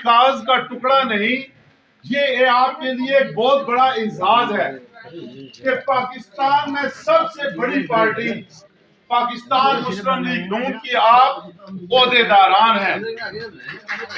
کاغذ کا ٹکڑا نہیں، یہ آپ کے لیے ایک بہت بڑا اعزاز ہے کہ پاکستان میں سب سے بڑی پارٹی پاکستان مسلم لیگ نون کی آپ عہدے داران ہیں۔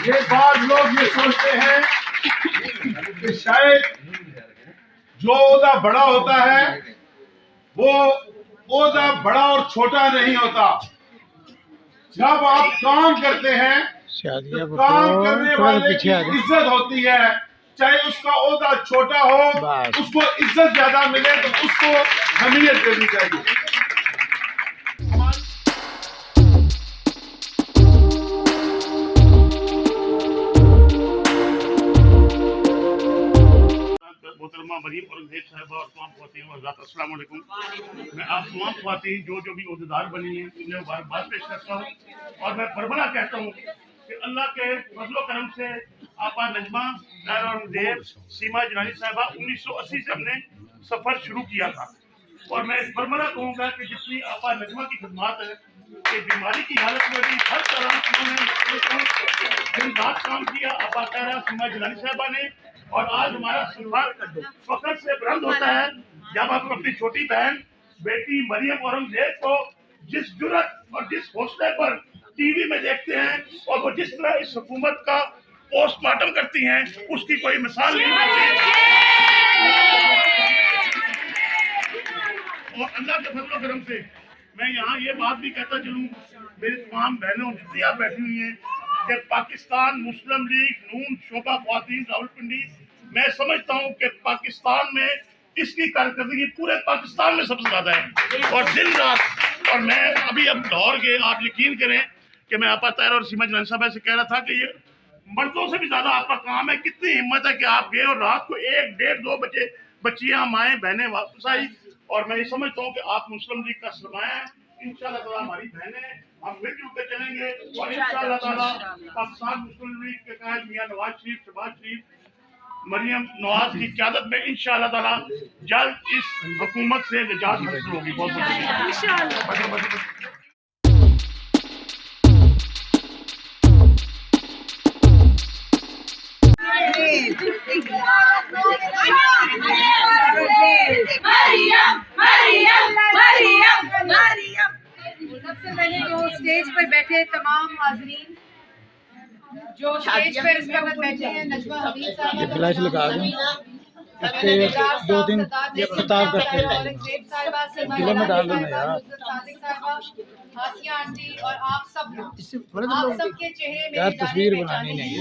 یہ بعض لوگ یہ سوچتے ہیں کہ شاید جو عہدہ بڑا ہوتا ہے وہ عہدہ بڑا اور چھوٹا نہیں ہوتا۔ جب آپ کام کرتے ہیں تو کام کرنے والے کی عزت ہوتی ہے، چاہے اس کا عہدہ چھوٹا ہو، اس کو عزت زیادہ ملے تو اس کو اہمیت دینی چاہیے۔ محترمہ مریم اورنگزیب صاحبہ اور تمام خواتین و حضرات، السلام علیکم۔ میں آپ تمام خواتین جو بھی عہدیدار بنی ہیں انہیں مبارکباد پیش کرتا ہوں، اور میں بربلا کہتا ہوں کہ اللہ کے فضل و کرم سے آپا نجمہ طاہرہ اورنگزیب سیما جنانی صاحبہ 1980 سے ہم نے سفر شروع کیا تھا، اور میں اس بربلا کہوں گا کہ جتنی آپا نجمہ کی خدمات ہے کہ بیماری کی حالت میں بھی ہر طرح انہوں نے دن رات کام کیا آپا طاہرہ سیما جنانی صاحبہ نے، اور آج ہمارا سر فخر سے بلند ہوتا ہے جب آپ اپنی چھوٹی بہن بیٹی مریم اورنگزیب کو جس جرأت اور جس حوصلے پر ٹی وی میں دیکھتے ہیں، اور وہ جس طرح اس حکومت کا پوسٹ مارٹم کرتی ہیں، اس کی کوئی مثال نہیں ہوتی۔ اور اللہ کے فضل و کرم سے میں یہاں یہ بات بھی کہتا چلوں، میری تمام بہنوں جتنی آپ بیٹھی ہوئی ہیں، کہ پاکستان مسلم لیگ نون شعبہ خواتین راولپنڈی، میں سمجھتا ہوں کہ پاکستان میں اس کی کارکردگی پورے پاکستان میں سب سے زیادہ ہے، اور دن رات، اور میں ابھی اب لاہور گئے، آپ یقین کریں کہ میں آپا طاہرہ اور سیما جنانی صاحبہ سے کہہ رہا تھا کہ یہ مردوں سے بھی زیادہ آپ کا کام ہے، کتنی ہمت ہے کہ آپ گئے اور رات کو 1، 1:30، 2 بجے بچیاں مائیں بہنیں واپس آئی، اور میں یہ سمجھتا ہوں کہ آپ مسلم لیگ کا سرمایہ ہیں۔ انشاءاللہ تعالیٰ ہماری بہنیں ہم مل جل کے چلیں گے، اور انشاءاللہ تعالیٰ پاکستان مسلم لیگ کے قائد میاں نواز شریف، شہباز شریف، مریم نواز کی قیادت میں انشاءاللہ تعالیٰ جلد اس حکومت سے نجات حاصل ہوگی۔ بہت بہت شکریہ۔ سب سے پہلے جو اسٹیج پر بیٹھے تمام حاضرین جو اسٹیج پر اس وقت بیٹھے ہیں، نجمہ حبیب صاحب، آسیہ آنٹی اور آپ سب لوگ، آپ سب کے چہرے میں تصویر بنانی نہیں،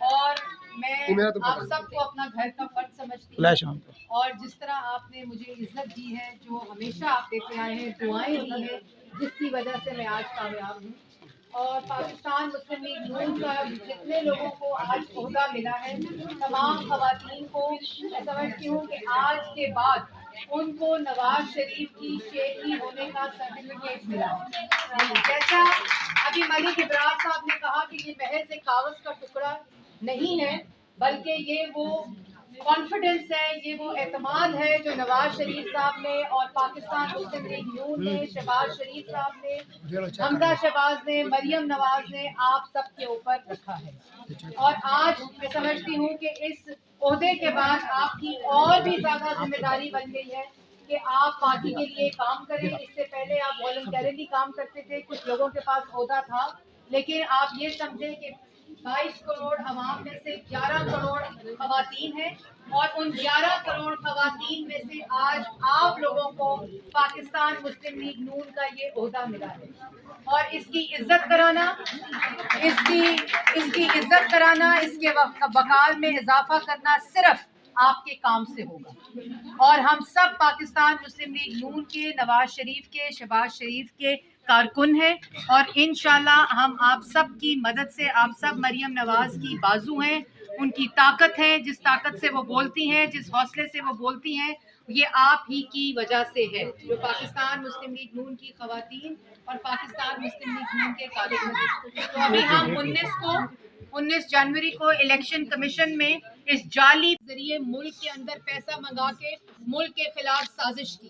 اور میں آپ سب کو اپنا گھر کا فرد سمجھتی ہوں، اور جس طرح آپ نے مجھے عزت دی ہے، جو ہمیشہ آپ دیتے آئے ہیں، دعائیں دی ہیں، جس کی وجہ سے میں آج کامیاب ہوں، اور پاکستان مسلم لیگ نون کا جتنے لوگوں کو آج عہدہ ملا ہے، تمام خواتین کو میں سمجھتی ہوں کہ آج کے بعد ان کو نواز شریف کی شیخی ہونے کا سرٹیفکیٹ ملا ہے۔ جیسا ابھی ملک ابراز صاحب نے کہا کہ یہ محض ایک کاغذ کا ٹکڑا نہیں ہے، بلکہ یہ وہ کانفیڈنس ہے، یہ وہ اعتماد ہے جو نواز شریف صاحب نے اور پاکستان مسلم لیگ نون نے، شہباز شریف صاحب نے، حمزہ شہباز نے، مریم نواز نے آپ سب کے اوپر رکھا ہے، اور آج میں سمجھتی ہوں کہ اس عہدے کے بعد آپ کی اور بھی زیادہ ذمہ داری بن گئی ہے کہ آپ پارٹی کے لیے کام کریں۔ اس سے پہلے آپ والنٹیرلی کام کرتے تھے، کچھ لوگوں کے پاس عہدہ تھا، لیکن آپ یہ سمجھیں کہ 22 کروڑ عوام میں سے 11 کروڑ خواتین ہیں، اور ان 11 کروڑ خواتین میں سے آج آپ لوگوں کو پاکستان مسلم لیگ نون کا یہ عہدہ ملا ہے، اور اس کی عزت کرانا، اس کی عزت کرانا، اس کے وقار میں اضافہ کرنا صرف آپ کے کام سے ہوگا، اور ہم سب پاکستان مسلم لیگ نون کے، نواز شریف کے، شہباز شریف کے کارکن ہیں، اور انشاءاللہ ہم آپ سب کی مدد سے، آپ سب مریم نواز کی بازو ہیں، ان کی طاقت ہے، جس طاقت سے وہ بولتی ہیں، جس حوصلے سے وہ بولتی ہیں، یہ آپ ہی کی وجہ سے ہے، جو پاکستان مسلم لیگ نون کی خواتین اور پاکستان مسلم لیگ نون کے کارکن ہیں۔ تو ابھی ہم 19 جنوری کو الیکشن کمیشن میں اس جعلی ذریعے ملک کے اندر پیسہ منگا کے ملک کے خلاف سازش کی،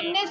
19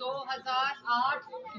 2008